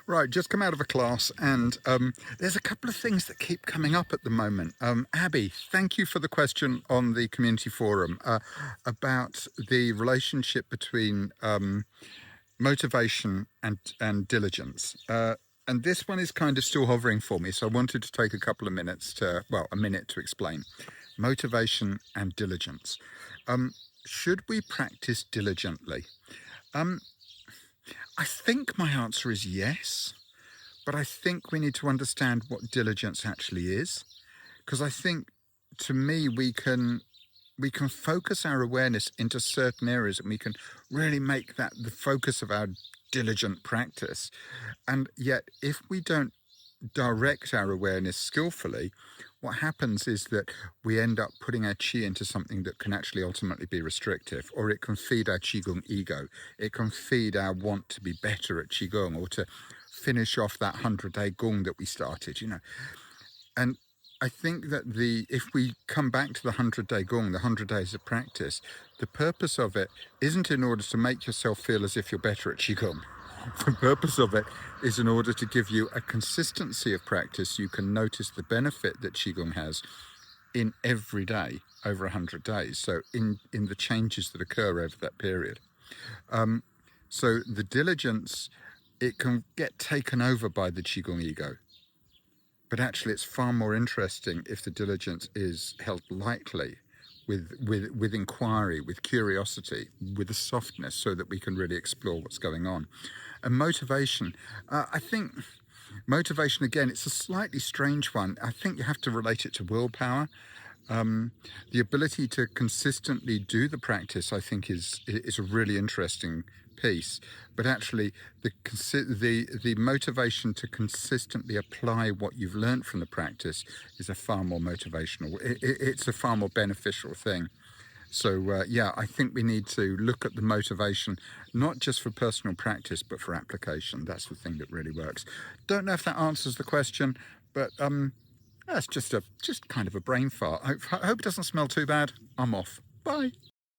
Right, just come out of a class, and there's a couple of things that keep coming up at the moment. Abby, thank you for the question on the community forum about the relationship between motivation and diligence. And this one is kind of still hovering for me, so I wanted to take a couple of minutes a minute to explain. Motivation and diligence. Should we practice diligently? Um, I think my answer is yes, but I think we need to understand what diligence actually is, because I think, to me, we can focus our awareness into certain areas, and we can really make that the focus of our diligent practice. And yet, if we don't direct our awareness skillfully, what happens is that we end up putting our chi into something that can actually ultimately be restrictive, or it can feed our Qigong ego. It can feed our want to be better at Qigong, or to finish off that 100-day gong that we started. And I think that if we come back to the 100-day gong, the 100 days of practice, the purpose of it isn't in order to make yourself feel as if you're better at Qigong. The purpose of it is in order to give you a consistency of practice. You can notice the benefit that Qigong has in every day over 100 days. So in the changes that occur over that period. So the diligence, it can get taken over by the Qigong ego. But actually, it's far more interesting if the diligence is held lightly, with inquiry, with curiosity, with a softness, so that we can really explore what's going on. And motivation, I think motivation, again, it's a slightly strange one. I think you have to relate it to willpower. The ability to consistently do the practice, I think, is a really interesting piece. But actually, the motivation to consistently apply what you've learned from the practice is a far more motivational. It's a far more beneficial thing. So yeah, I think we need to look at the motivation, not just for personal practice, but for application. That's the thing that really works. Don't know if that answers the question, but that's just kind of a brain fart. I hope it doesn't smell too bad. I'm off. Bye.